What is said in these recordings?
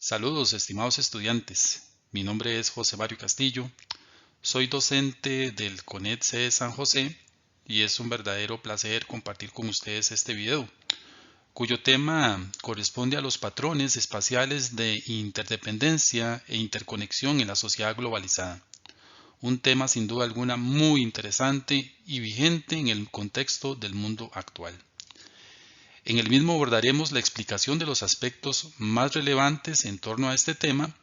Saludos, estimados estudiantes. Mi nombre es José Mario Castillo. Soy docente del CONET-C San José y es un verdadero placer compartir con ustedes este video, cuyo tema corresponde a los patrones espaciales de interdependencia e interconexión en la sociedad globalizada. Un tema sin duda alguna muy interesante y vigente en el contexto del mundo actual. En el mismo abordaremos la explicación de los aspectos más relevantes en torno a este tema.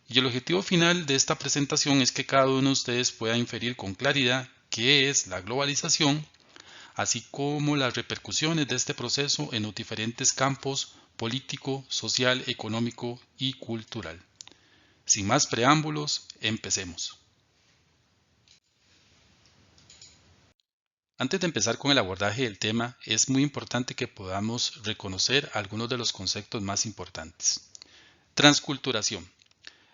Y el objetivo final de esta presentación es que cada uno de ustedes pueda inferir con claridad qué es la globalización, así como las repercusiones de este proceso en los diferentes campos político, social, económico y cultural. Sin más preámbulos, empecemos. Antes de empezar con el abordaje del tema, es muy importante que podamos reconocer algunos de los conceptos más importantes. Transculturación.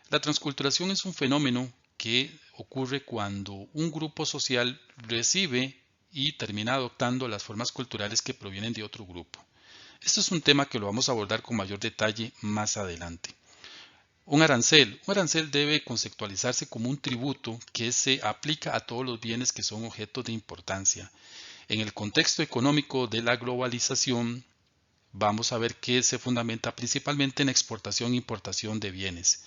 La transculturación es un fenómeno que ocurre cuando un grupo social recibe y termina adoptando las formas culturales que provienen de otro grupo. Esto es un tema que lo vamos a abordar con mayor detalle más adelante. Un arancel debe conceptualizarse como un tributo que se aplica a todos los bienes que son objetos de importancia. En el contexto económico de la globalización, vamos a ver que se fundamenta principalmente en exportación e importación de bienes.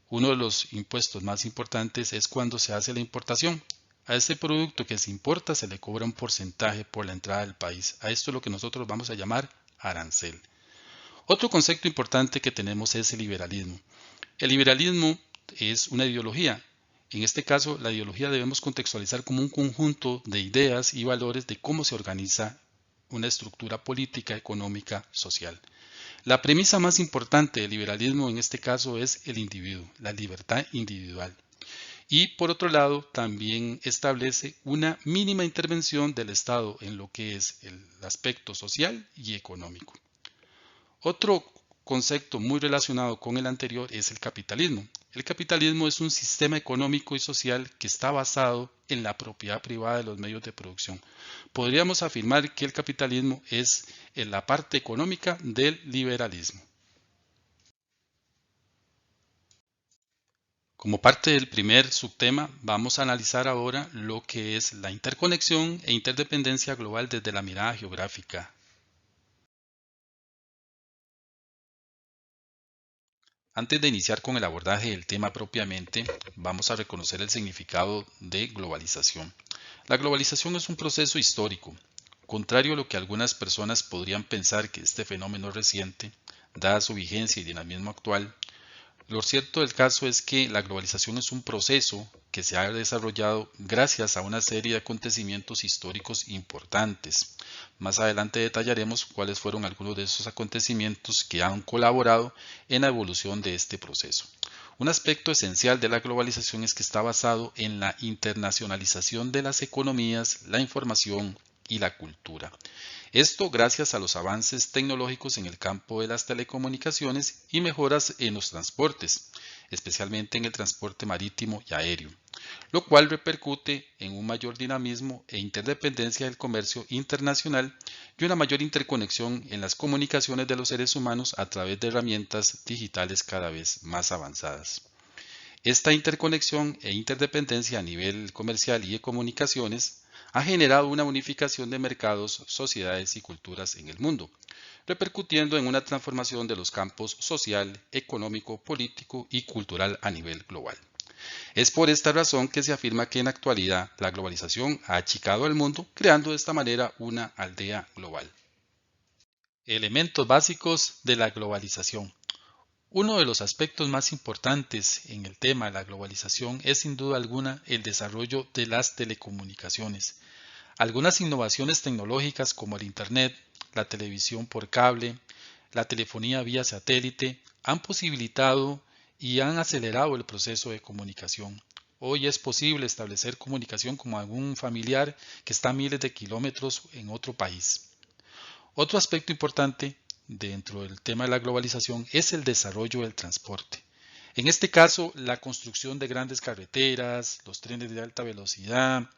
Uno de los impuestos más importantes es cuando se hace la importación. A este producto que se importa se le cobra un porcentaje por la entrada del país. A esto es lo que nosotros vamos a llamar arancel. Otro concepto importante que tenemos es el liberalismo. El liberalismo es una ideología. En este caso, la ideología debemos contextualizar como un conjunto de ideas y valores de cómo se organiza una estructura política, económica, social. La premisa más importante del liberalismo en este caso es el individuo, la libertad individual. Y por otro lado, también establece una mínima intervención del Estado en lo que es el aspecto social y económico. Otro concepto muy relacionado con el anterior es el capitalismo. El capitalismo es un sistema económico y social que está basado en la propiedad privada de los medios de producción. Podríamos afirmar que el capitalismo es en la parte económica del liberalismo. Como parte del primer subtema, vamos a analizar ahora lo que es la interconexión e interdependencia global desde la mirada geográfica. Antes de iniciar con el abordaje del tema propiamente, vamos a reconocer el significado de globalización. La globalización es un proceso histórico. Contrario a lo que algunas personas podrían pensar que este fenómeno es reciente, dada su vigencia y dinamismo actual, lo cierto del caso es que la globalización es un proceso que se ha desarrollado gracias a una serie de acontecimientos históricos importantes. Más adelante detallaremos cuáles fueron algunos de esos acontecimientos que han colaborado en la evolución de este proceso. Un aspecto esencial de la globalización es que está basado en la internacionalización de las economías, la información y la cultura. Esto gracias a los avances tecnológicos en el campo de las telecomunicaciones y mejoras en los transportes, especialmente en el transporte marítimo y aéreo, lo cual repercute en un mayor dinamismo e interdependencia del comercio internacional y una mayor interconexión en las comunicaciones de los seres humanos a través de herramientas digitales cada vez más avanzadas. Esta interconexión e interdependencia a nivel comercial y de comunicaciones ha generado una unificación de mercados, sociedades y culturas en el mundo, repercutiendo en una transformación de los campos social, económico, político y cultural a nivel global. Es por esta razón que se afirma que en la actualidad la globalización ha achicado al mundo, creando de esta manera una aldea global. Elementos básicos de la globalización. Uno de los aspectos más importantes en el tema de la globalización es sin duda alguna el desarrollo de las telecomunicaciones. Algunas innovaciones tecnológicas como el Internet, la televisión por cable, la telefonía vía satélite han posibilitado y han acelerado el proceso de comunicación. Hoy es posible establecer comunicación con algún familiar que está a miles de kilómetros en otro país. Otro aspecto importante dentro del tema de la globalización es el desarrollo del transporte. En este caso, la construcción de grandes carreteras, los trenes de alta velocidad,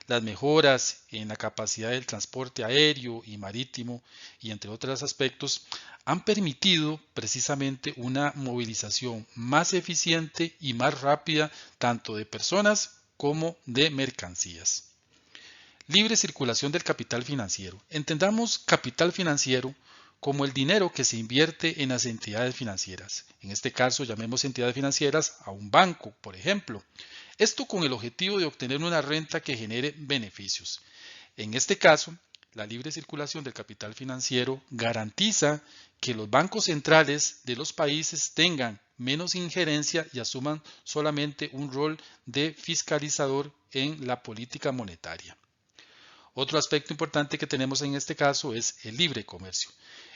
Las mejoras en la capacidad del transporte aéreo y marítimo y entre otros aspectos han permitido precisamente una movilización más eficiente y más rápida tanto de personas como de mercancías. Libre circulación del capital financiero. Entendamos capital financiero como el dinero que se invierte en las entidades financieras. En este caso, llamemos entidades financieras a un banco, por ejemplo. Esto con el objetivo de obtener una renta que genere beneficios. En este caso, la libre circulación del capital financiero garantiza que los bancos centrales de los países tengan menos injerencia y asuman solamente un rol de fiscalizador en la política monetaria. Otro aspecto importante que tenemos en este caso es el libre comercio.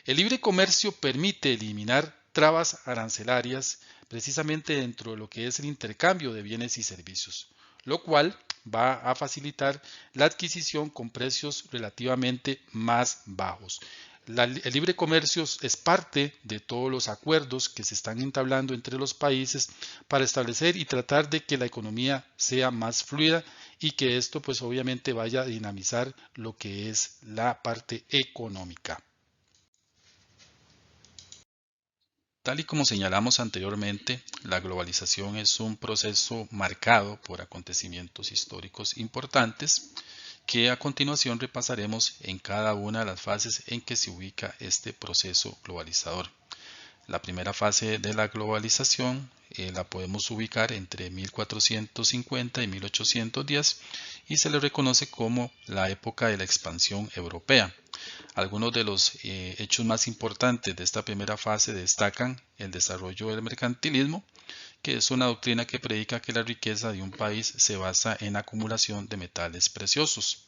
El libre comercio permite eliminar trabas arancelarias precisamente dentro de lo que es el intercambio de bienes y servicios, lo cual va a facilitar la adquisición con precios relativamente más bajos. El libre comercio es parte de todos los acuerdos que se están entablando entre los países para establecer y tratar de que la economía sea más fluida y que esto pues obviamente vaya a dinamizar lo que es la parte económica. Tal y como señalamos anteriormente, la globalización es un proceso marcado por acontecimientos históricos importantes que a continuación repasaremos en cada una de las fases en que se ubica este proceso globalizador. La primera fase de la globalización la podemos ubicar entre 1450 y 1810 y se le reconoce como la época de la expansión europea. Algunos de los hechos más importantes de esta primera fase destacan el desarrollo del mercantilismo, que es una doctrina que predica que la riqueza de un país se basa en la acumulación de metales preciosos,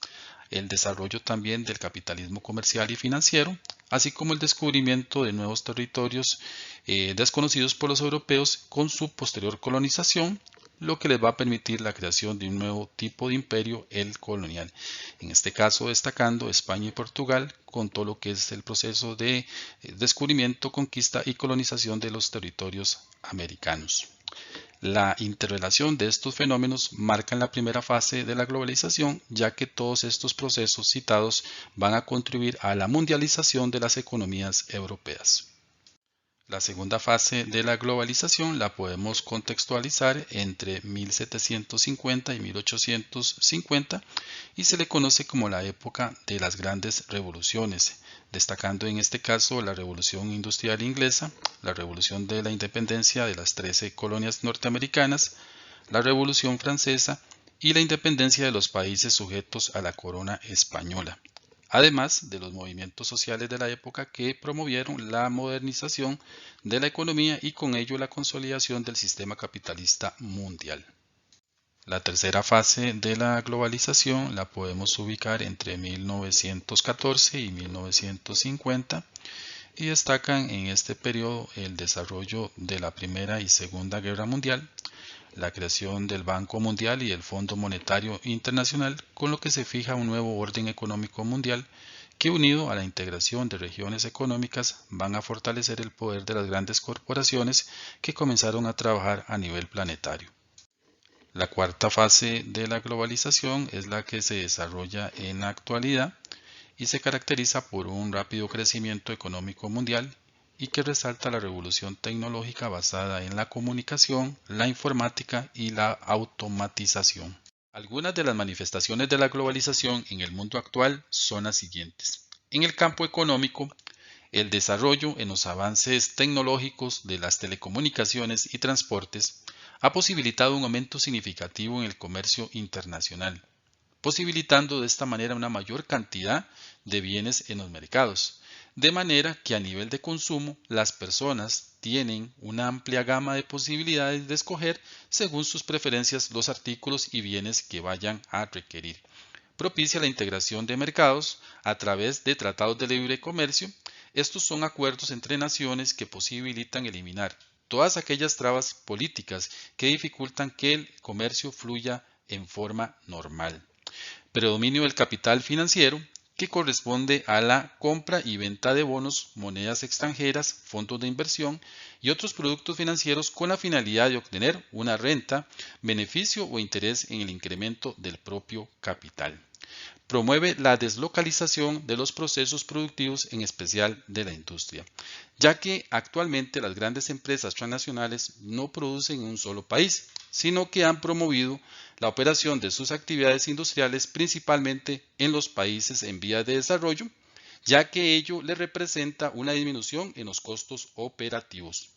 el desarrollo también del capitalismo comercial y financiero, así como el descubrimiento de nuevos territorios desconocidos por los europeos con su posterior colonización, lo que les va a permitir la creación de un nuevo tipo de imperio, el colonial. En este caso destacando España y Portugal con todo lo que es el proceso de descubrimiento, conquista y colonización de los territorios americanos. La interrelación de estos fenómenos marca la primera fase de la globalización, ya que todos estos procesos citados van a contribuir a la mundialización de las economías europeas. La segunda fase de la globalización la podemos contextualizar entre 1750 y 1850 y se le conoce como la época de las grandes revoluciones, destacando en este caso la Revolución Industrial Inglesa, la Revolución de la Independencia de las 13 colonias norteamericanas, la Revolución Francesa y la independencia de los países sujetos a la corona española, además de los movimientos sociales de la época que promovieron la modernización de la economía y con ello la consolidación del sistema capitalista mundial. La tercera fase de la globalización la podemos ubicar entre 1914 y 1950 y destacan en este periodo el desarrollo de la Primera y Segunda Guerra Mundial, la creación del Banco Mundial y el Fondo Monetario Internacional, con lo que se fija un nuevo orden económico mundial que, unido a la integración de regiones económicas, van a fortalecer el poder de las grandes corporaciones que comenzaron a trabajar a nivel planetario. La cuarta fase de la globalización es la que se desarrolla en la actualidad y se caracteriza por un rápido crecimiento económico mundial y que resalta la revolución tecnológica basada en la comunicación, la informática y la automatización. Algunas de las manifestaciones de la globalización en el mundo actual son las siguientes. En el campo económico, el desarrollo en los avances tecnológicos de las telecomunicaciones y transportes ha posibilitado un aumento significativo en el comercio internacional, posibilitando de esta manera una mayor cantidad de bienes en los mercados, de manera que a nivel de consumo las personas tienen una amplia gama de posibilidades de escoger según sus preferencias los artículos y bienes que vayan a requerir. Propicia la integración de mercados a través de tratados de libre comercio. Estos son acuerdos entre naciones que posibilitan eliminar todas aquellas trabas políticas que dificultan que el comercio fluya en forma normal. Predominio del capital financiero, que corresponde a la compra y venta de bonos, monedas extranjeras, fondos de inversión y otros productos financieros con la finalidad de obtener una renta, beneficio o interés en el incremento del propio capital. Promueve la deslocalización de los procesos productivos, en especial de la industria, ya que actualmente las grandes empresas transnacionales no producen en un solo país, sino que han promovido la operación de sus actividades industriales principalmente en los países en vías de desarrollo, ya que ello le representa una disminución en los costos operativos.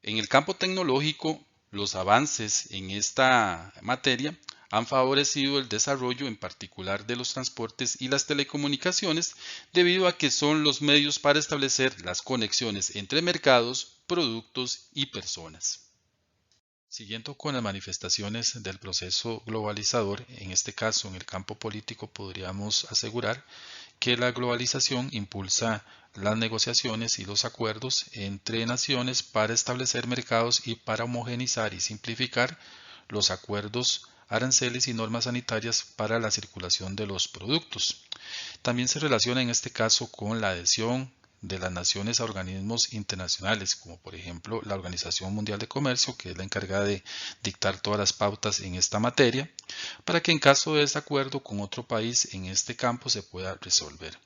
En el campo tecnológico, los avances en esta materia han favorecido el desarrollo en particular de los transportes y las telecomunicaciones, debido a que son los medios para establecer las conexiones entre mercados, productos y personas. Siguiendo con las manifestaciones del proceso globalizador, en este caso en el campo político podríamos asegurar que la globalización impulsa las negociaciones y los acuerdos entre naciones para establecer mercados y para homogeneizar y simplificar los acuerdos, aranceles y normas sanitarias para la circulación de los productos. También se relaciona en este caso con la adhesión de las naciones a organismos internacionales, como por ejemplo la Organización Mundial de Comercio, que es la encargada de dictar todas las pautas en esta materia, para que en caso de desacuerdo con otro país en este campo se pueda resolver.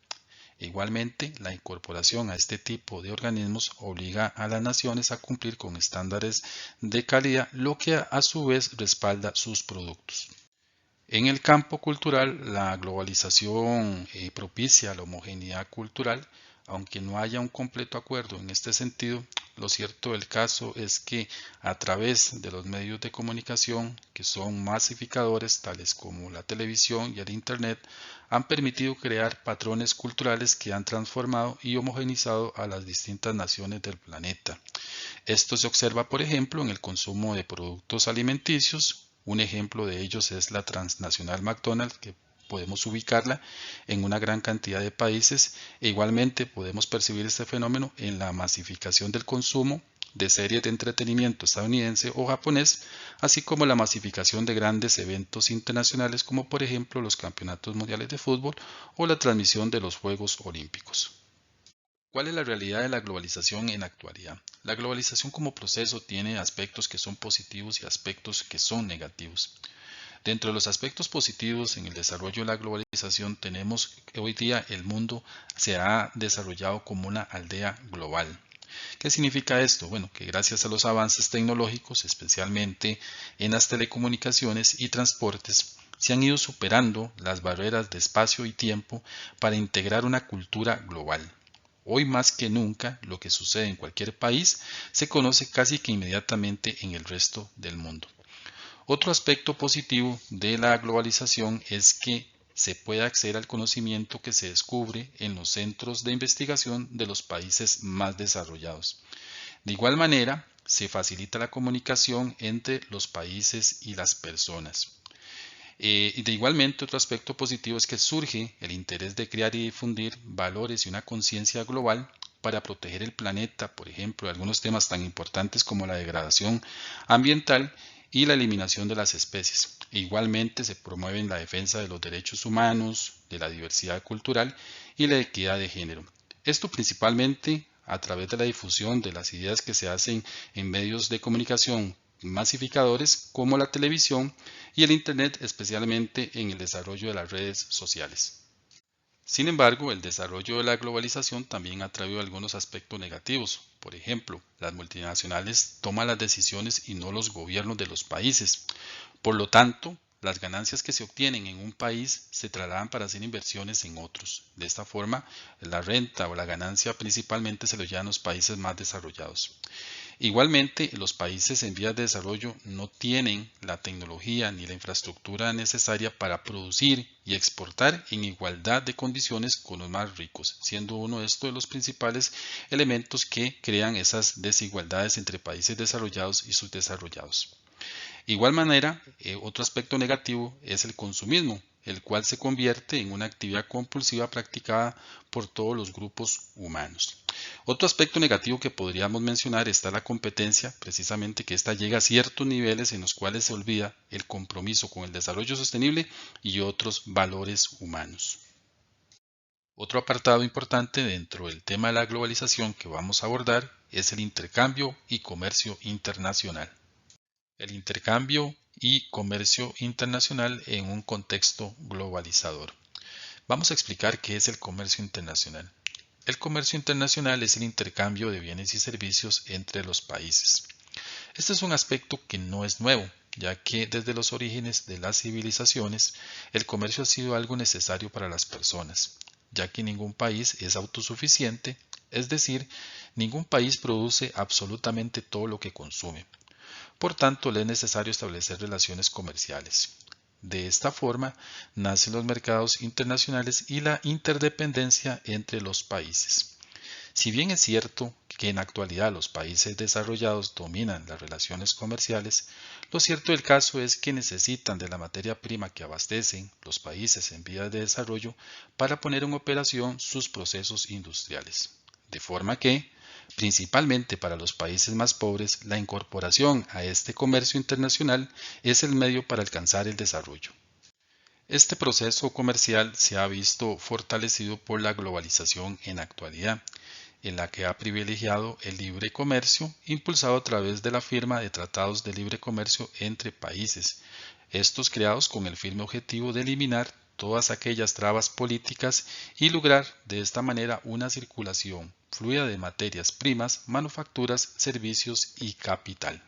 Igualmente, la incorporación a este tipo de organismos obliga a las naciones a cumplir con estándares de calidad, lo que a su vez respalda sus productos. En el campo cultural, la globalización propicia la homogeneidad cultural, aunque no haya un completo acuerdo en este sentido. Lo cierto del caso es que a través de los medios de comunicación, que son masificadores, tales como la televisión y el Internet, han permitido crear patrones culturales que han transformado y homogeneizado a las distintas naciones del planeta. Esto se observa, por ejemplo, en el consumo de productos alimenticios. Un ejemplo de ellos es la transnacional McDonald's, que podemos ubicarla en una gran cantidad de países, e igualmente podemos percibir este fenómeno en la masificación del consumo de series de entretenimiento estadounidense o japonés, así como la masificación de grandes eventos internacionales como por ejemplo los campeonatos mundiales de fútbol o la transmisión de los Juegos Olímpicos. ¿Cuál es la realidad de la globalización en la actualidad? La globalización como proceso tiene aspectos que son positivos y aspectos que son negativos. Dentro de los aspectos positivos en el desarrollo de la globalización tenemos que hoy día el mundo se ha desarrollado como una aldea global. ¿Qué significa esto? Bueno, que gracias a los avances tecnológicos, especialmente en las telecomunicaciones y transportes, se han ido superando las barreras de espacio y tiempo para integrar una cultura global. Hoy más que nunca, lo que sucede en cualquier país se conoce casi que inmediatamente en el resto del mundo. Otro aspecto positivo de la globalización es que se puede acceder al conocimiento que se descubre en los centros de investigación de los países más desarrollados. De igual manera, se facilita la comunicación entre los países y las personas. Y de igualmente, otro aspecto positivo es que surge el interés de crear y difundir valores y una conciencia global para proteger el planeta, por ejemplo, algunos temas tan importantes como la degradación ambiental y la eliminación de las especies. E igualmente se promueven la defensa de los derechos humanos, de la diversidad cultural y la equidad de género. Esto principalmente a través de la difusión de las ideas que se hacen en medios de comunicación masificadores como la televisión y el Internet, especialmente en el desarrollo de las redes sociales. Sin embargo, el desarrollo de la globalización también ha traído algunos aspectos negativos. Por ejemplo, las multinacionales toman las decisiones y no los gobiernos de los países. Por lo tanto, las ganancias que se obtienen en un país se trasladan para hacer inversiones en otros. De esta forma, la renta o la ganancia principalmente se lo llevan los países más desarrollados. Igualmente, los países en vías de desarrollo no tienen la tecnología ni la infraestructura necesaria para producir y exportar en igualdad de condiciones con los más ricos, siendo uno de estos de los principales elementos que crean esas desigualdades entre países desarrollados y subdesarrollados. Igual manera, otro aspecto negativo es el consumismo, el cual se convierte en una actividad compulsiva practicada por todos los grupos humanos. Otro aspecto negativo que podríamos mencionar está la competencia, precisamente que ésta llega a ciertos niveles en los cuales se olvida el compromiso con el desarrollo sostenible y otros valores humanos. Otro apartado importante dentro del tema de la globalización que vamos a abordar es el intercambio y comercio internacional. El intercambio y comercio internacional en un contexto globalizador. Vamos a explicar qué es el comercio internacional. El comercio internacional es el intercambio de bienes y servicios entre los países. Este es un aspecto que no es nuevo, ya que desde los orígenes de las civilizaciones, el comercio ha sido algo necesario para las personas, ya que ningún país es autosuficiente, es decir, ningún país produce absolutamente todo lo que consume. Por tanto, le es necesario establecer relaciones comerciales. De esta forma, nacen los mercados internacionales y la interdependencia entre los países. Si bien es cierto que en la actualidad los países desarrollados dominan las relaciones comerciales, lo cierto del caso es que necesitan de la materia prima que abastecen los países en vías de desarrollo para poner en operación sus procesos industriales. De forma que, principalmente para los países más pobres, la incorporación a este comercio internacional es el medio para alcanzar el desarrollo. Este proceso comercial se ha visto fortalecido por la globalización en la actualidad, en la que ha privilegiado el libre comercio, impulsado a través de la firma de tratados de libre comercio entre países, estos creados con el firme objetivo de eliminar todas aquellas trabas políticas y lograr de esta manera una circulación fluida de materias primas, manufacturas, servicios y capital.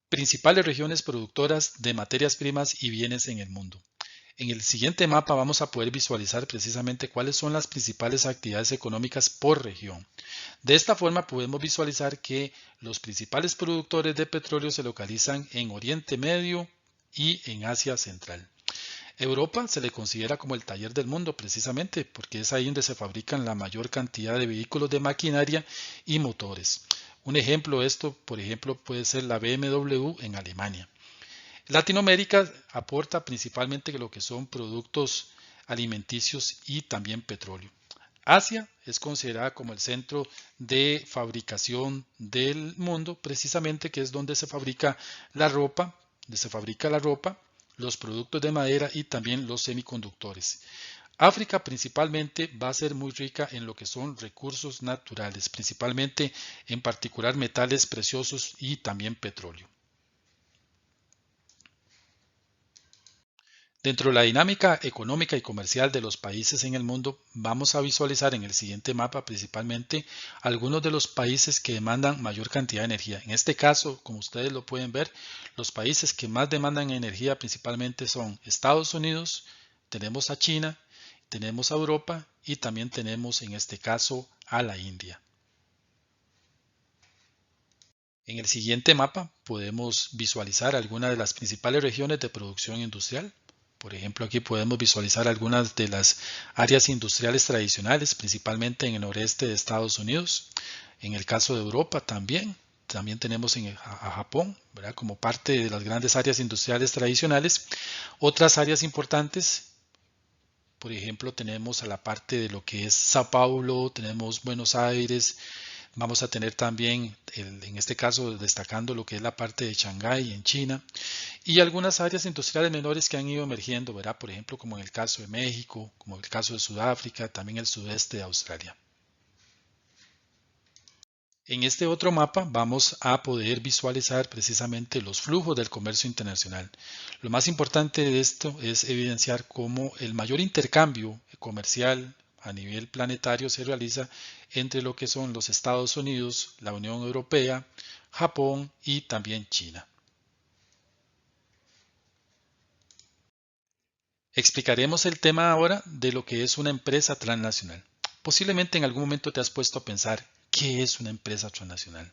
Principales regiones productoras de materias primas y bienes en el mundo. En el siguiente mapa vamos a poder visualizar precisamente cuáles son las principales actividades económicas por región. De esta forma podemos visualizar que los principales productores de petróleo se localizan en Oriente Medio y en Asia Central. Europa se le considera como el taller del mundo precisamente porque es ahí donde se fabrican la mayor cantidad de vehículos de maquinaria y motores. Un ejemplo de esto, por ejemplo, puede ser la BMW en Alemania. Latinoamérica aporta principalmente lo que son productos alimenticios y también petróleo. Asia es considerada como el centro de fabricación del mundo, precisamente que es donde se fabrica la ropa, los productos de madera y también los semiconductores. África principalmente va a ser muy rica en lo que son recursos naturales, principalmente en particular metales preciosos y también petróleo. Dentro de la dinámica económica y comercial de los países en el mundo, vamos a visualizar en el siguiente mapa principalmente algunos de los países que demandan mayor cantidad de energía. En este caso, como ustedes lo pueden ver, los países que más demandan energía principalmente son Estados Unidos, tenemos a China, tenemos a Europa y también tenemos en este caso a la India. En el siguiente mapa podemos visualizar algunas de las principales regiones de producción industrial. Por ejemplo, aquí podemos visualizar algunas de las áreas industriales tradicionales, principalmente en el noreste de Estados Unidos. En el caso de Europa también tenemos a Japón, ¿verdad? Como parte de las grandes áreas industriales tradicionales. Otras áreas importantes, por ejemplo, tenemos a la parte de lo que es Sao Paulo, tenemos Buenos Aires. Vamos a tener también, en este caso, destacando lo que es la parte de Shanghái en China y algunas áreas industriales menores que han ido emergiendo, ¿verdad? Por ejemplo, como en el caso de México, como en el caso de Sudáfrica, también el sudeste de Australia. En este otro mapa vamos a poder visualizar precisamente los flujos del comercio internacional. Lo más importante de esto es evidenciar cómo el mayor intercambio comercial a nivel planetario se realiza entre lo que son los Estados Unidos, la Unión Europea, Japón y también China. Explicaremos el tema ahora de lo que es una empresa transnacional. Posiblemente en algún momento te has puesto a pensar, ¿qué es una empresa transnacional?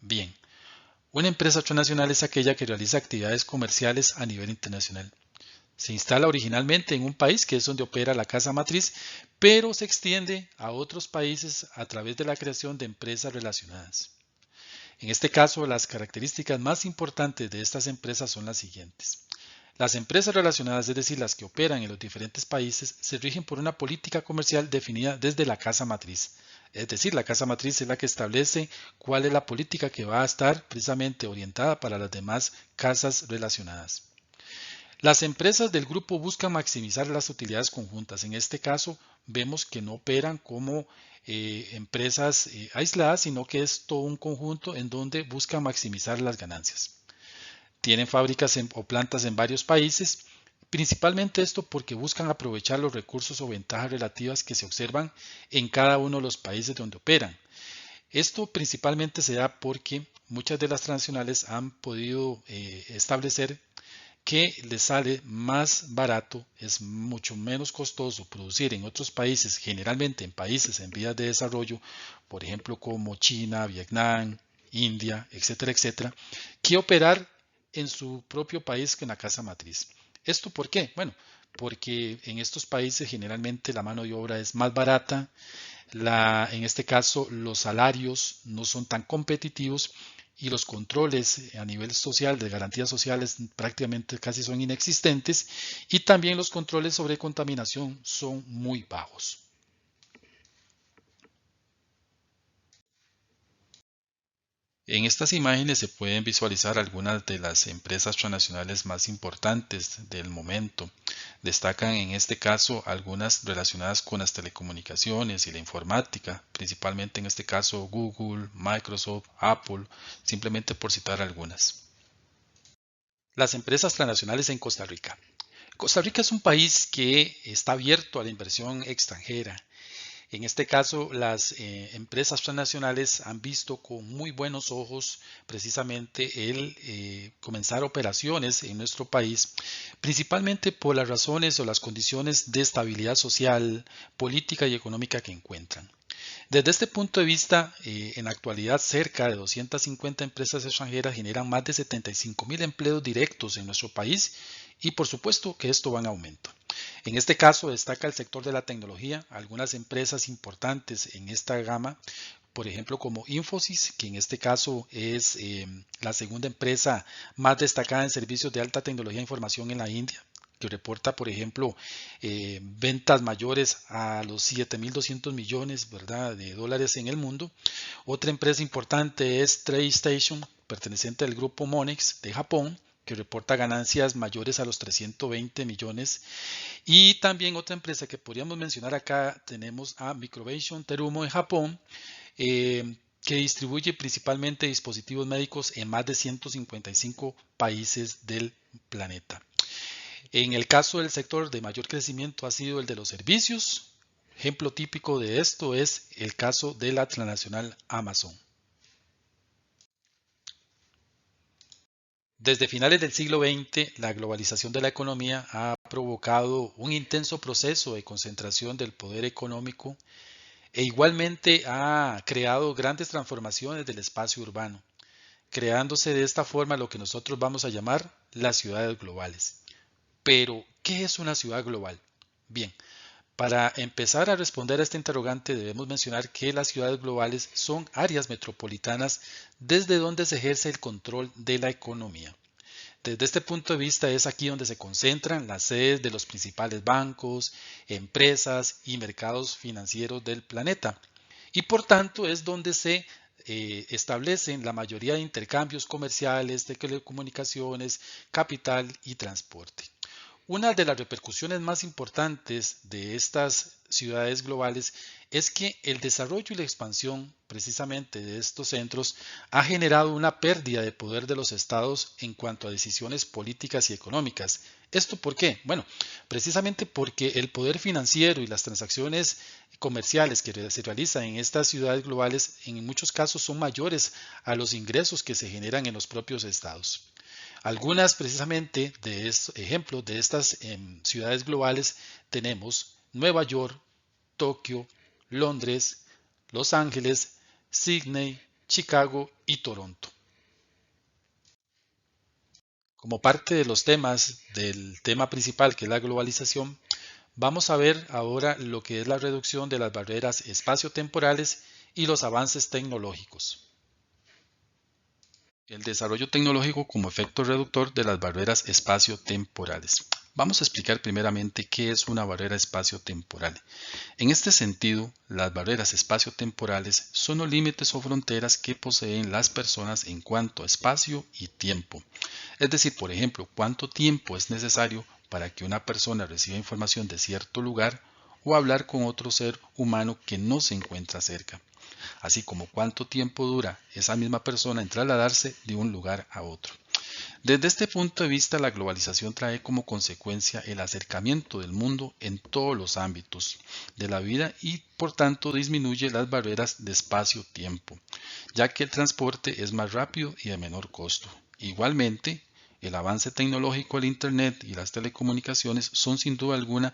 Bien, una empresa transnacional es aquella que realiza actividades comerciales a nivel internacional. Se instala originalmente en un país que es donde opera la casa matriz, pero se extiende a otros países a través de la creación de empresas relacionadas. En este caso, las características más importantes de estas empresas son las siguientes. Las empresas relacionadas, es decir, las que operan en los diferentes países, se rigen por una política comercial definida desde la casa matriz. Es decir, la casa matriz es la que establece cuál es la política que va a estar precisamente orientada para las demás casas relacionadas. Las empresas del grupo buscan maximizar las utilidades conjuntas. En este caso, vemos que no operan como empresas aisladas, sino que es todo un conjunto en donde buscan maximizar las ganancias. Tienen fábricas o plantas en varios países, principalmente esto porque buscan aprovechar los recursos o ventajas relativas que se observan en cada uno de los países donde operan. Esto principalmente se da porque muchas de las transnacionales han podido establecer que les sale más barato, es mucho menos costoso producir en otros países, generalmente en países en vías de desarrollo, por ejemplo como China, Vietnam, India, etcétera, etcétera, que operar en su propio país en la casa matriz. ¿Esto por qué? Bueno, porque en estos países generalmente la mano de obra es más barata, en este caso los salarios no son tan competitivos y los controles a nivel social de garantías sociales prácticamente casi son inexistentes y también los controles sobre contaminación son muy bajos. En estas imágenes se pueden visualizar algunas de las empresas transnacionales más importantes del momento. Destacan en este caso algunas relacionadas con las telecomunicaciones y la informática, principalmente en este caso Google, Microsoft, Apple, simplemente por citar algunas. Las empresas transnacionales en Costa Rica. Costa Rica es un país que está abierto a la inversión extranjera. En este caso, las empresas transnacionales han visto con muy buenos ojos precisamente el comenzar operaciones en nuestro país, principalmente por las razones o las condiciones de estabilidad social, política y económica que encuentran. Desde este punto de vista, en la actualidad cerca de 250 empresas extranjeras generan más de 75,000 empleos directos en nuestro país y por supuesto que esto va en aumento. En este caso destaca el sector de la tecnología, algunas empresas importantes en esta gama, por ejemplo como Infosys, que en este caso es la segunda empresa más destacada en servicios de alta tecnología e información en la India, que reporta, por ejemplo, ventas mayores a los 7.200 millones, ¿verdad?, de dólares en el mundo. Otra empresa importante es TradeStation, perteneciente al grupo Monex de Japón, que reporta ganancias mayores a los 320 millones. Y también otra empresa que podríamos mencionar acá, tenemos a Microvation Terumo en Japón, que distribuye principalmente dispositivos médicos en más de 155 países del planeta. En el caso del sector de mayor crecimiento ha sido el de los servicios. Ejemplo típico de esto es el caso de la transnacional Amazon. Desde finales del siglo XX, la globalización de la economía ha provocado un intenso proceso de concentración del poder económico e igualmente ha creado grandes transformaciones del espacio urbano, creándose de esta forma lo que nosotros vamos a llamar las ciudades globales. Pero, ¿qué es una ciudad global? Bien, para empezar a responder a este interrogante debemos mencionar que las ciudades globales son áreas metropolitanas desde donde se ejerce el control de la economía. Desde este punto de vista es aquí donde se concentran las sedes de los principales bancos, empresas y mercados financieros del planeta. Y por tanto es donde se establecen la mayoría de intercambios comerciales, de telecomunicaciones, capital y transporte. Una de las repercusiones más importantes de estas ciudades globales es que el desarrollo y la expansión precisamente de estos centros ha generado una pérdida de poder de los estados en cuanto a decisiones políticas y económicas. ¿Esto por qué? Bueno, precisamente porque el poder financiero y las transacciones comerciales que se realizan en estas ciudades globales en muchos casos son mayores a los ingresos que se generan en los propios estados. Algunas precisamente de estos ejemplos de estas ciudades globales tenemos Nueva York, Tokio, Londres, Los Ángeles, Sydney, Chicago y Toronto. Como parte de los temas del tema principal que es la globalización, vamos a ver ahora lo que es la reducción de las barreras espaciotemporales y los avances tecnológicos. El desarrollo tecnológico como efecto reductor de las barreras espaciotemporales. Vamos a explicar primeramente qué es una barrera espacio-temporal. En este sentido, las barreras espacio-temporales son los límites o fronteras que poseen las personas en cuanto a espacio y tiempo. Es decir, por ejemplo, cuánto tiempo es necesario para que una persona reciba información de cierto lugar o hablar con otro ser humano que no se encuentra cerca, así como cuánto tiempo dura esa misma persona en trasladarse de un lugar a otro. Desde este punto de vista, la globalización trae como consecuencia el acercamiento del mundo en todos los ámbitos de la vida y por tanto disminuye las barreras de espacio-tiempo, ya que el transporte es más rápido y de menor costo. Igualmente, el avance tecnológico del Internet y las telecomunicaciones son sin duda alguna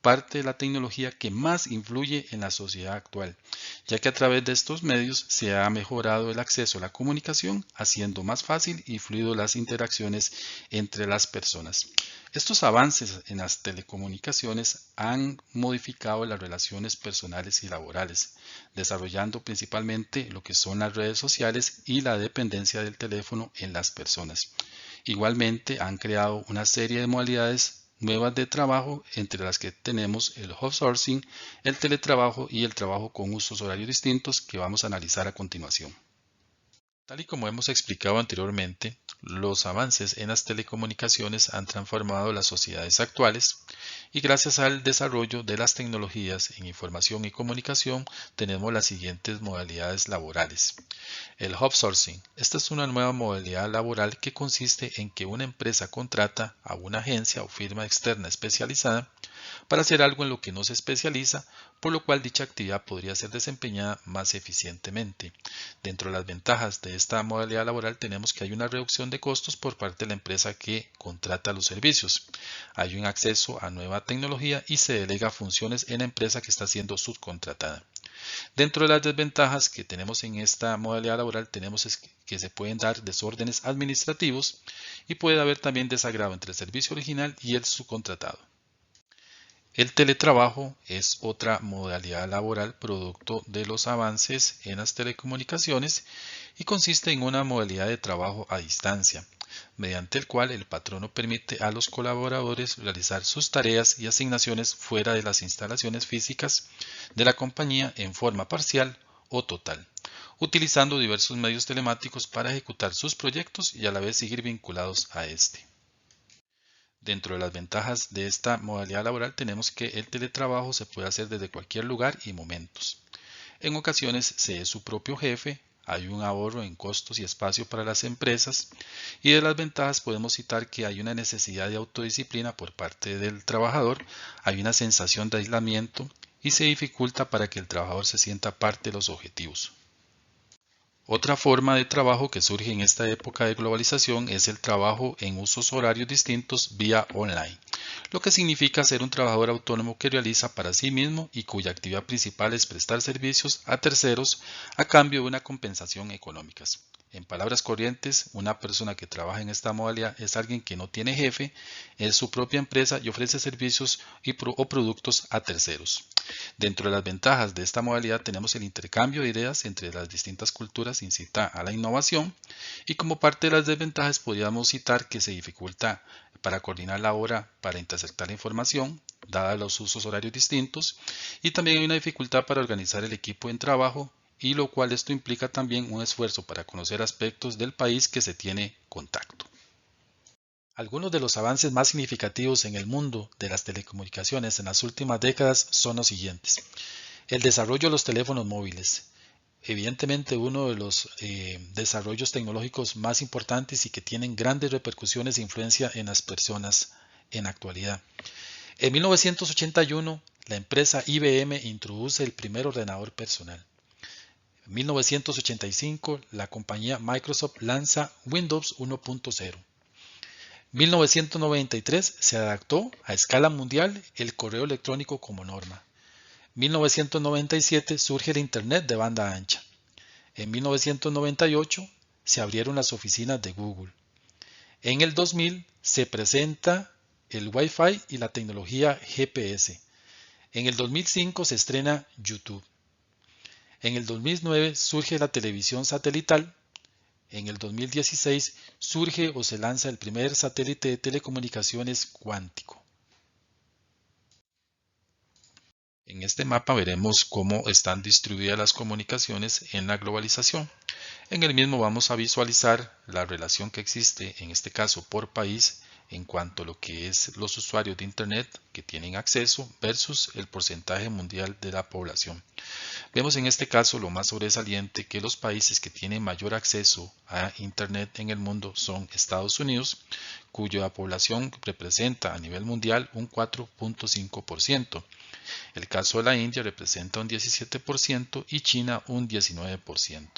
parte de la tecnología que más influye en la sociedad actual, ya que a través de estos medios se ha mejorado el acceso a la comunicación, haciendo más fácil y fluido las interacciones entre las personas. Estos avances en las telecomunicaciones han modificado las relaciones personales y laborales, desarrollando principalmente lo que son las redes sociales y la dependencia del teléfono en las personas. Igualmente han creado una serie de modalidades nuevas de trabajo, entre las que tenemos el outsourcing, el teletrabajo y el trabajo con usos horarios distintos que vamos a analizar a continuación. Tal y como hemos explicado anteriormente, los avances en las telecomunicaciones han transformado las sociedades actuales y gracias al desarrollo de las tecnologías en información y comunicación tenemos las siguientes modalidades laborales. El outsourcing. Esta es una nueva modalidad laboral que consiste en que una empresa contrata a una agencia o firma externa especializada para hacer algo en lo que no se especializa, por lo cual dicha actividad podría ser desempeñada más eficientemente. Dentro de las ventajas de esta modalidad laboral tenemos que hay una reducción de costos por parte de la empresa que contrata los servicios. Hay un acceso a nueva tecnología y se delega funciones en la empresa que está siendo subcontratada. Dentro de las desventajas que tenemos en esta modalidad laboral tenemos que se pueden dar desórdenes administrativos y puede haber también desagrado entre el servicio original y el subcontratado. El teletrabajo es otra modalidad laboral producto de los avances en las telecomunicaciones y consiste en una modalidad de trabajo a distancia, mediante el cual el patrono permite a los colaboradores realizar sus tareas y asignaciones fuera de las instalaciones físicas de la compañía en forma parcial o total, utilizando diversos medios telemáticos para ejecutar sus proyectos y a la vez seguir vinculados a este. Dentro de las ventajas de esta modalidad laboral tenemos que el teletrabajo se puede hacer desde cualquier lugar y momentos. En ocasiones se es su propio jefe, hay un ahorro en costos y espacio para las empresas y de las ventajas podemos citar que hay una necesidad de autodisciplina por parte del trabajador, hay una sensación de aislamiento y se dificulta para que el trabajador se sienta parte de los objetivos. Otra forma de trabajo que surge en esta época de globalización es el trabajo en usos horarios distintos vía online, lo que significa ser un trabajador autónomo que realiza para sí mismo y cuya actividad principal es prestar servicios a terceros a cambio de una compensación económica. En palabras corrientes, una persona que trabaja en esta modalidad es alguien que no tiene jefe, es su propia empresa y ofrece servicios o productos a terceros. Dentro de las ventajas de esta modalidad tenemos el intercambio de ideas entre las distintas culturas, incita a la innovación y como parte de las desventajas podríamos citar que se dificulta para coordinar la hora para interceptar la información, dada los usos horarios distintos, y también hay una dificultad para organizar el equipo en trabajo, y lo cual esto implica también un esfuerzo para conocer aspectos del país que se tiene contacto. Algunos de los avances más significativos en el mundo de las telecomunicaciones en las últimas décadas son los siguientes. El desarrollo de los teléfonos móviles. Evidentemente uno de los desarrollos tecnológicos más importantes y que tienen grandes repercusiones e influencia en las personas en la actualidad. En 1981, la empresa IBM introduce el primer ordenador personal. En 1985, la compañía Microsoft lanza Windows 1.0. 1993 se adaptó a escala mundial el correo electrónico como norma. 1997 surge el Internet de banda ancha. En 1998 se abrieron las oficinas de Google. En el 2000 se presenta el Wi-Fi y la tecnología GPS. En el 2005 se estrena YouTube. En el 2009 surge la televisión satelital. En el 2016 surge o se lanza el primer satélite de telecomunicaciones cuántico. En este mapa veremos cómo están distribuidas las comunicaciones en la globalización. En el mismo vamos a visualizar la relación que existe, en este caso por país, en cuanto a lo que es los usuarios de Internet que tienen acceso versus el porcentaje mundial de la población. Vemos en este caso lo más sobresaliente que los países que tienen mayor acceso a Internet en el mundo son Estados Unidos, cuya población representa a nivel mundial un 4.5%. El caso de la India representa un 17% y China un 19%.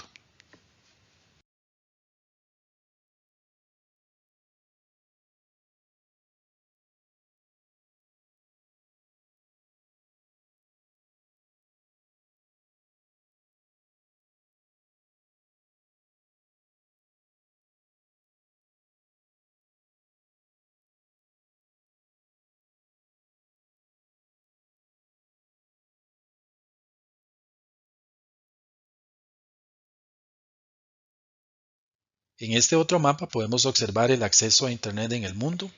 En este otro mapa podemos observar el acceso a Internet en el mundo,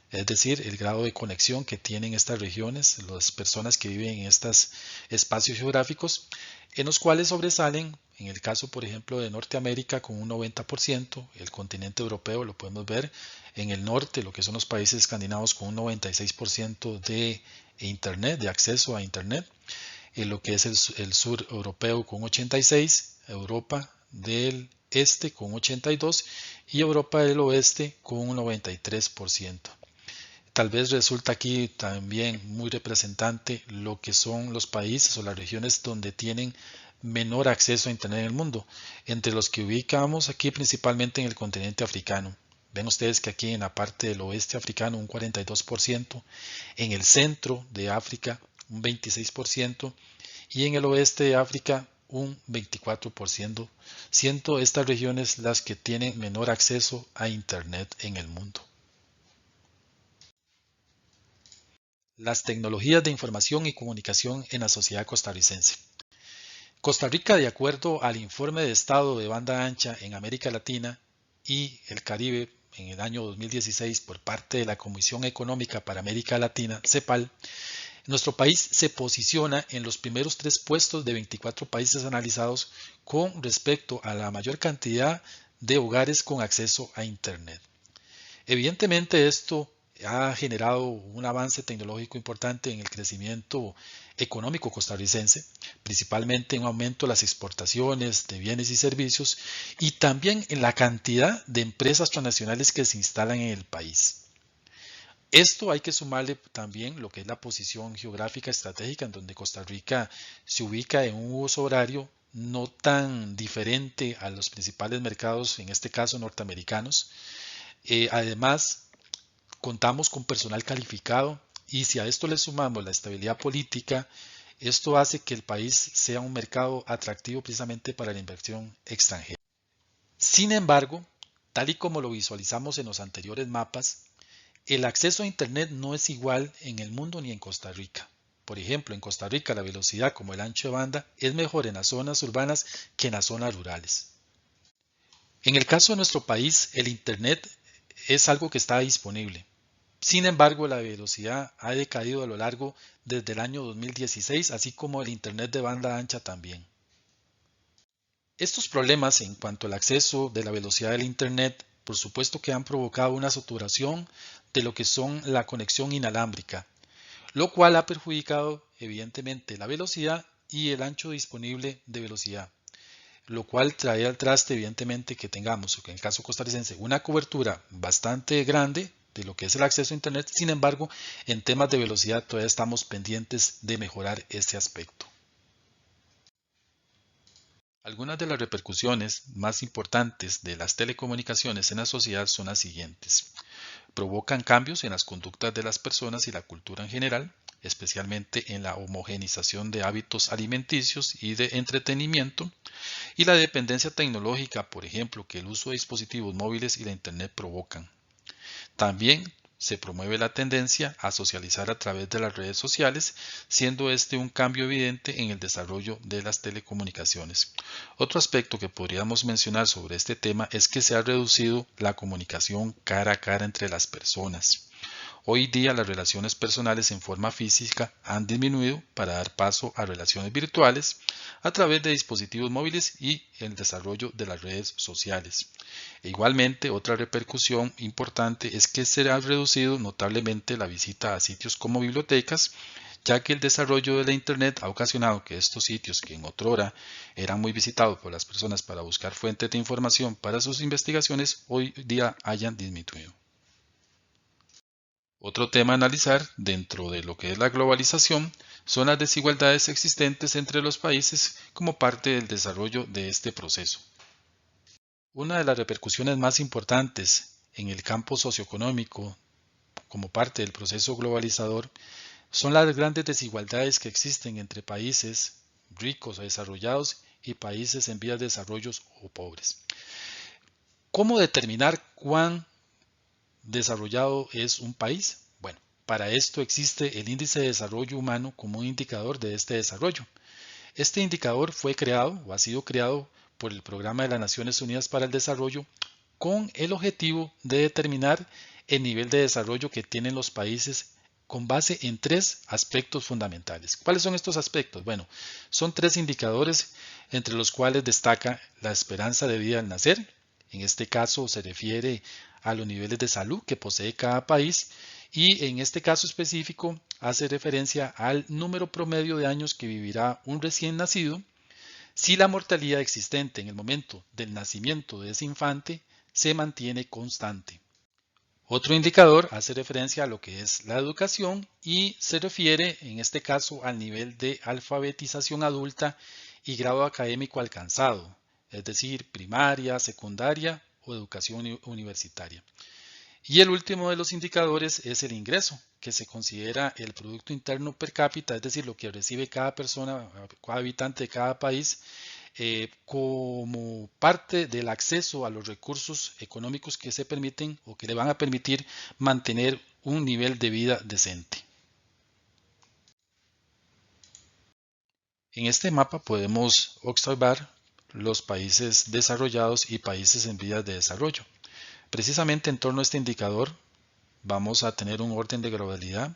es decir, el grado de conexión que tienen estas regiones, las personas que viven en estos espacios geográficos, en los cuales sobresalen, en el caso, por ejemplo, de Norteamérica con un 90%, el continente europeo lo podemos ver en el norte, lo que son los países escandinavos con un 96% de Internet, de acceso a Internet, en lo que es el sur europeo con 86, Europa del este con 82 y Europa del oeste con un 93%. Tal vez resulta aquí también muy representante lo que son los países o las regiones donde tienen menor acceso a Internet en el mundo, entre los que ubicamos aquí principalmente en el continente africano. Ven ustedes que aquí en la parte del oeste africano un 42%, en el centro de África un 26% y en el oeste de África un 24%, siendo estas regiones las que tienen menor acceso a Internet en el mundo. Las tecnologías de información y comunicación en la sociedad costarricense. Costa Rica, de acuerdo al informe de estado de banda ancha en América Latina y el Caribe en el año 2016 por parte de la Comisión Económica para América Latina, CEPAL, nuestro país se posiciona en los primeros 3 puestos de 24 países analizados con respecto a la mayor cantidad de hogares con acceso a Internet. Evidentemente esto ha generado un avance tecnológico importante en el crecimiento económico costarricense, principalmente en un aumento de las exportaciones de bienes y servicios y también en la cantidad de empresas transnacionales que se instalan en el país. Esto hay que sumarle también lo que es la posición geográfica estratégica en donde Costa Rica se ubica en un uso horario no tan diferente a los principales mercados, en este caso norteamericanos. Además, contamos con personal calificado y si a esto le sumamos la estabilidad política, esto hace que el país sea un mercado atractivo precisamente para la inversión extranjera. Sin embargo, tal y como lo visualizamos en los anteriores mapas, el acceso a Internet no es igual en el mundo ni en Costa Rica. Por ejemplo, en Costa Rica la velocidad como el ancho de banda es mejor en las zonas urbanas que en las zonas rurales. En el caso de nuestro país, el Internet es algo que está disponible. Sin embargo, la velocidad ha decaído a lo largo desde el año 2016, así como el Internet de banda ancha también. Estos problemas en cuanto al acceso de la velocidad del Internet, por supuesto que han provocado una saturación de lo que son la conexión inalámbrica, lo cual ha perjudicado evidentemente la velocidad y el ancho disponible de velocidad, lo cual trae al traste evidentemente que tengamos, en el caso costarricense, una cobertura bastante grande de lo que es el acceso a Internet. Sin embargo, en temas de velocidad todavía estamos pendientes de mejorar este aspecto. Algunas de las repercusiones más importantes de las telecomunicaciones en la sociedad son las siguientes. Provocan cambios en las conductas de las personas y la cultura en general, especialmente en la homogenización de hábitos alimenticios y de entretenimiento, y la dependencia tecnológica, por ejemplo, que el uso de dispositivos móviles y la Internet provocan. También se promueve la tendencia a socializar a través de las redes sociales, siendo este un cambio evidente en el desarrollo de las telecomunicaciones. Otro aspecto que podríamos mencionar sobre este tema es que se ha reducido la comunicación cara a cara entre las personas. Hoy día las relaciones personales en forma física han disminuido para dar paso a relaciones virtuales a través de dispositivos móviles y el desarrollo de las redes sociales. E igualmente, otra repercusión importante es que se ha reducido notablemente la visita a sitios como bibliotecas, ya que el desarrollo de la Internet ha ocasionado que estos sitios, que en otrora eran muy visitados por las personas para buscar fuentes de información para sus investigaciones, hoy día hayan disminuido. Otro tema a analizar dentro de lo que es la globalización son las desigualdades existentes entre los países como parte del desarrollo de este proceso. Una de las repercusiones más importantes en el campo socioeconómico como parte del proceso globalizador son las grandes desigualdades que existen entre países ricos o desarrollados y países en vías de desarrollo o pobres. ¿Cómo determinar cuán desarrollado es un país? Bueno, para esto existe el índice de desarrollo humano como un indicador de este desarrollo. Este indicador fue creado o ha sido creado por el Programa de las Naciones Unidas para el Desarrollo con el objetivo de determinar el nivel de desarrollo que tienen los países con base en tres aspectos fundamentales. ¿Cuáles son estos aspectos? Bueno, son tres indicadores entre los cuales destaca la esperanza de vida al nacer. En este caso se refiere a los niveles de salud que posee cada país y en este caso específico hace referencia al número promedio de años que vivirá un recién nacido si la mortalidad existente en el momento del nacimiento de ese infante se mantiene constante. Otro indicador hace referencia a lo que es la educación y se refiere en este caso al nivel de alfabetización adulta y grado académico alcanzado, es decir, primaria, secundaria o educación universitaria. Y el último de los indicadores es el ingreso, que se considera el Producto Interno per cápita, es decir, lo que recibe cada persona, cada habitante de cada país, como parte del acceso a los recursos económicos que se permiten o que le van a permitir mantener un nivel de vida decente. En este mapa podemos observar los países desarrollados y países en vías de desarrollo. Precisamente en torno a este indicador vamos a tener un orden de gradualidad,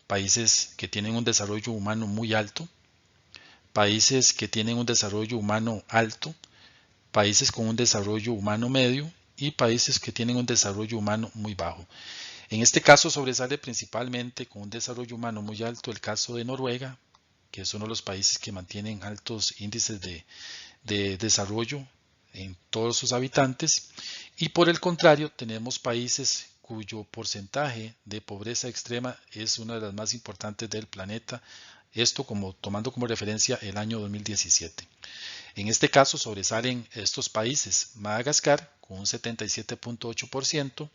países que tienen un desarrollo humano muy alto, países que tienen un desarrollo humano alto, países con un desarrollo humano medio y países que tienen un desarrollo humano muy bajo. En este caso sobresale principalmente con un desarrollo humano muy alto el caso de Noruega, que es uno de los países que mantienen altos índices de desarrollo en todos sus habitantes, y por el contrario tenemos países cuyo porcentaje de pobreza extrema es una de las más importantes del planeta, esto tomando como referencia el año 2017. En este caso sobresalen estos países: Madagascar con un 77.8%,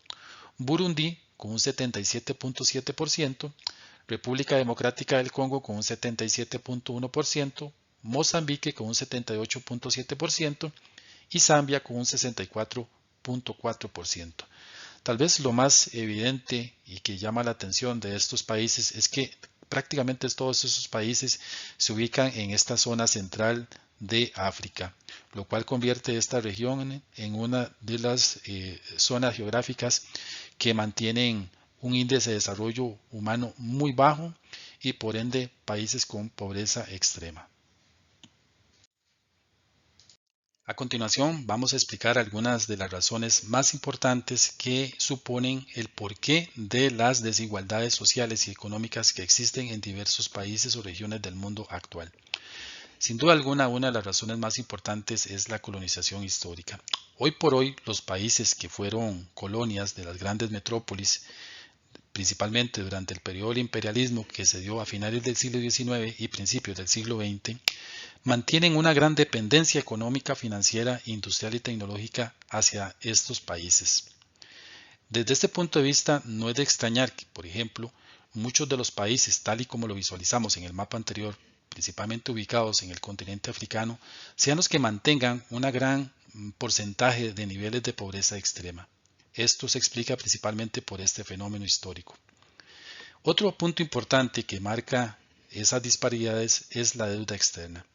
Burundi con un 77.7%, República Democrática del Congo con un 77.1%, Mozambique con un 78.7% y Zambia con un 64.4%. Tal vez lo más evidente y que llama la atención de estos países es que prácticamente todos esos países se ubican en esta zona central de África, lo cual convierte esta región en una de las zonas geográficas que mantienen un índice de desarrollo humano muy bajo y por ende países con pobreza extrema. A continuación vamos a explicar algunas de las razones más importantes que suponen el porqué de las desigualdades sociales y económicas que existen en diversos países o regiones del mundo actual. Sin duda alguna, una de las razones más importantes es la colonización histórica. Hoy por hoy, los países que fueron colonias de las grandes metrópolis, principalmente durante el periodo del imperialismo que se dio a finales del siglo XIX y principios del siglo XX, mantienen una gran dependencia económica, financiera, industrial y tecnológica hacia estos países. Desde este punto de vista, no es de extrañar que, por ejemplo, muchos de los países, tal y como lo visualizamos en el mapa anterior, principalmente ubicados en el continente africano, sean los que mantengan un gran porcentaje de niveles de pobreza extrema. Esto se explica principalmente por este fenómeno histórico. Otro punto importante que marca esas disparidades es la deuda externa.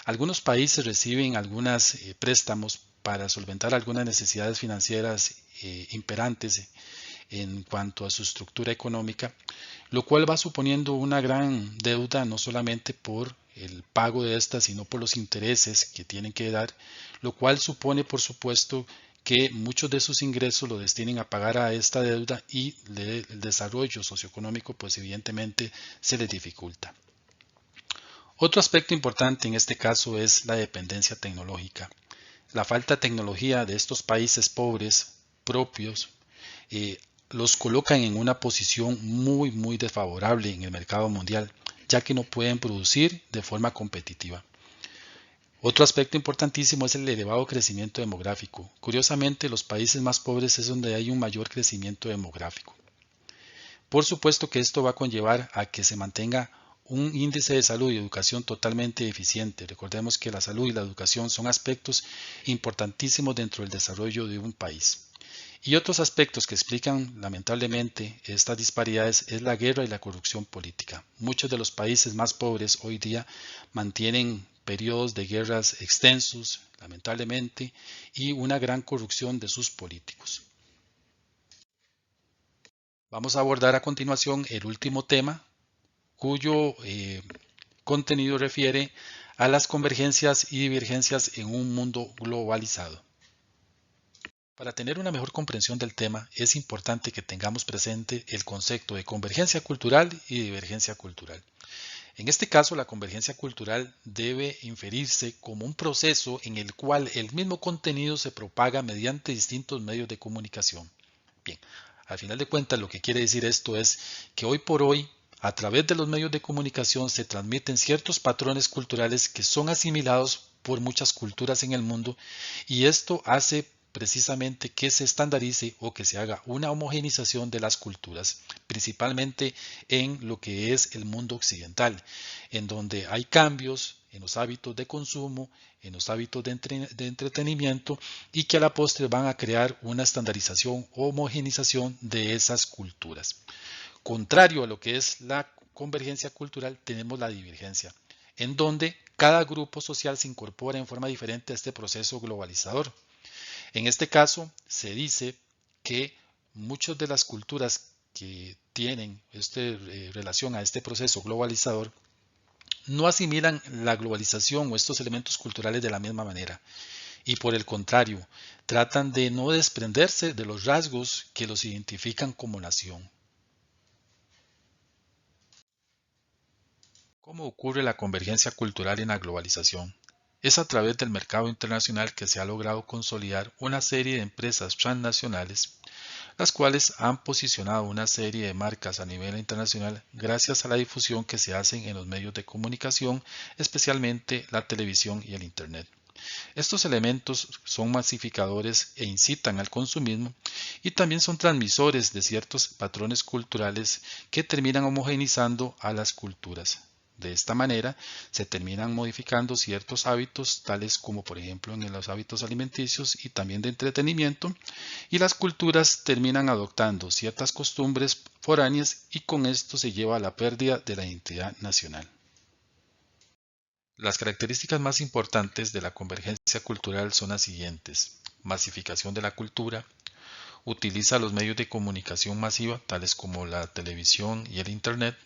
Algunos países reciben algunos préstamos para solventar algunas necesidades financieras imperantes en cuanto a su estructura económica, lo cual va suponiendo una gran deuda no solamente por el pago de esta, sino por los intereses que tienen que dar, lo cual supone, por supuesto, que muchos de sus ingresos lo destinen a pagar a esta deuda y el desarrollo socioeconómico, pues evidentemente se les dificulta. Otro aspecto importante en este caso es la dependencia tecnológica. La falta de tecnología de estos países pobres propios los colocan en una posición muy desfavorable en el mercado mundial, ya que no pueden producir de forma competitiva. Otro aspecto importantísimo es el elevado crecimiento demográfico. Curiosamente, los países más pobres es donde hay un mayor crecimiento demográfico. Por supuesto que esto va a conllevar a que se mantenga un índice de salud y educación totalmente eficiente. Recordemos que la salud y la educación son aspectos importantísimos dentro del desarrollo de un país. Y otros aspectos que explican lamentablemente estas disparidades es la guerra y la corrupción política. Muchos de los países más pobres hoy día mantienen periodos de guerras extensos, lamentablemente, y una gran corrupción de sus políticos. Vamos a abordar a continuación el último tema, cuyo contenido refiere a las convergencias y divergencias en un mundo globalizado. Para tener una mejor comprensión del tema, es importante que tengamos presente el concepto de convergencia cultural y divergencia cultural. En este caso, la convergencia cultural debe inferirse como un proceso en el cual el mismo contenido se propaga mediante distintos medios de comunicación. Bien, al final de cuentas, lo que quiere decir esto es que hoy por hoy, a través de los medios de comunicación se transmiten ciertos patrones culturales que son asimilados por muchas culturas en el mundo y esto hace precisamente que se estandarice o que se haga una homogenización de las culturas, principalmente en lo que es el mundo occidental, en donde hay cambios en los hábitos de consumo, en los hábitos de entretenimiento y que a la postre van a crear una estandarización o homogenización de esas culturas. Contrario a lo que es la convergencia cultural, tenemos la divergencia, en donde cada grupo social se incorpora en forma diferente a este proceso globalizador. En este caso, se dice que muchas de las culturas que tienen relación a este proceso globalizador no asimilan la globalización o estos elementos culturales de la misma manera y por el contrario, tratan de no desprenderse de los rasgos que los identifican como nación. ¿Cómo ocurre la convergencia cultural en la globalización? Es a través del mercado internacional que se ha logrado consolidar una serie de empresas transnacionales, las cuales han posicionado una serie de marcas a nivel internacional gracias a la difusión que se hace en los medios de comunicación, especialmente la televisión y el Internet. Estos elementos son masificadores e incitan al consumismo y también son transmisores de ciertos patrones culturales que terminan homogeneizando a las culturas. De esta manera se terminan modificando ciertos hábitos, tales como por ejemplo en los hábitos alimenticios y también de entretenimiento, y las culturas terminan adoptando ciertas costumbres foráneas y con esto se lleva a la pérdida de la identidad nacional. Las características más importantes de la convergencia cultural son las siguientes: masificación de la cultura, utiliza los medios de comunicación masiva, tales como la televisión y el Internet,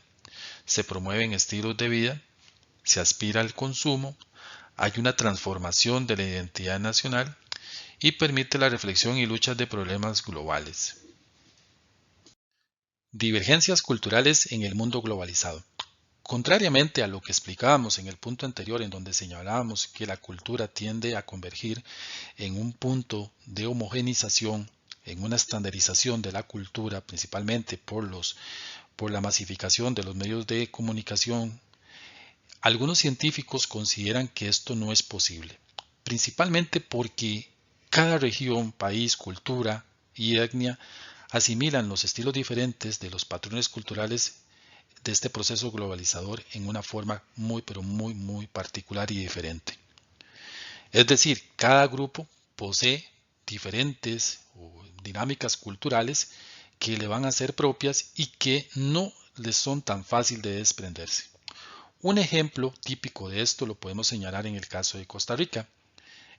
se promueven estilos de vida, se aspira al consumo, hay una transformación de la identidad nacional y permite la reflexión y lucha de problemas globales. Divergencias culturales en el mundo globalizado. Contrariamente a lo que explicábamos en el punto anterior, en donde señalábamos que la cultura tiende a convergir en un punto de homogenización, en una estandarización de la cultura, principalmente por la masificación de los medios de comunicación, algunos científicos consideran que esto no es posible, principalmente porque cada región, país, cultura y etnia asimilan los estilos diferentes de los patrones culturales de este proceso globalizador en una forma muy particular y diferente. Es decir, cada grupo posee diferentes dinámicas culturales que le van a ser propias y que no les son tan fácil de desprenderse. Un ejemplo típico de esto lo podemos señalar en el caso de Costa Rica,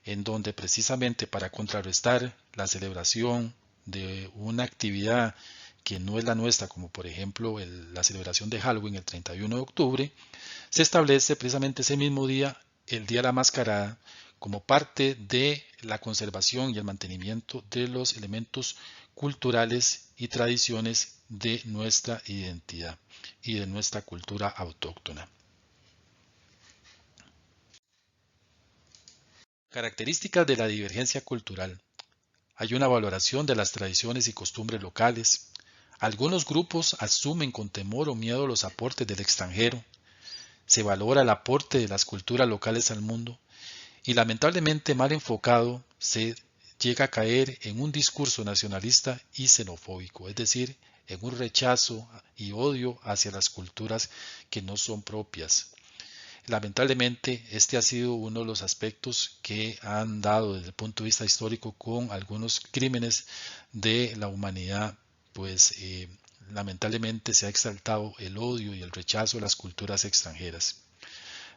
en donde precisamente para contrarrestar la celebración de una actividad que no es la nuestra, como por ejemplo la celebración de Halloween el 31 de octubre, se establece precisamente ese mismo día, el Día de la Mascarada, como parte de la conservación y el mantenimiento de los elementos culturales y tradiciones de nuestra identidad y de nuestra cultura autóctona. Características de la divergencia cultural. Hay una valoración de las tradiciones y costumbres locales. Algunos grupos asumen con temor o miedo los aportes del extranjero. Se valora el aporte de las culturas locales al mundo y lamentablemente mal enfocado se llega a caer en un discurso nacionalista y xenofóbico, es decir, en un rechazo y odio hacia las culturas que no son propias. Lamentablemente, este ha sido uno de los aspectos que han dado desde el punto de vista histórico con algunos crímenes de la humanidad, pues lamentablemente se ha exaltado el odio y el rechazo a las culturas extranjeras.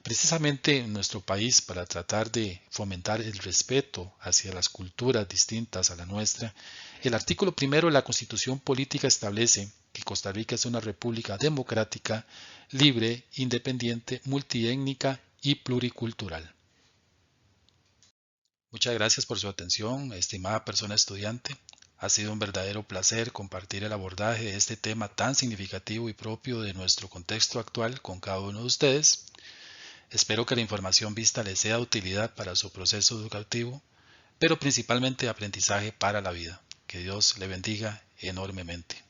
Precisamente en nuestro país, para tratar de fomentar el respeto hacia las culturas distintas a la nuestra, el artículo primero de la Constitución Política establece que Costa Rica es una república democrática, libre, independiente, multiétnica y pluricultural. Muchas gracias por su atención, estimada persona estudiante. Ha sido un verdadero placer compartir el abordaje de este tema tan significativo y propio de nuestro contexto actual con cada uno de ustedes. Espero que la información vista les sea de utilidad para su proceso educativo, pero principalmente aprendizaje para la vida. Que Dios le bendiga enormemente.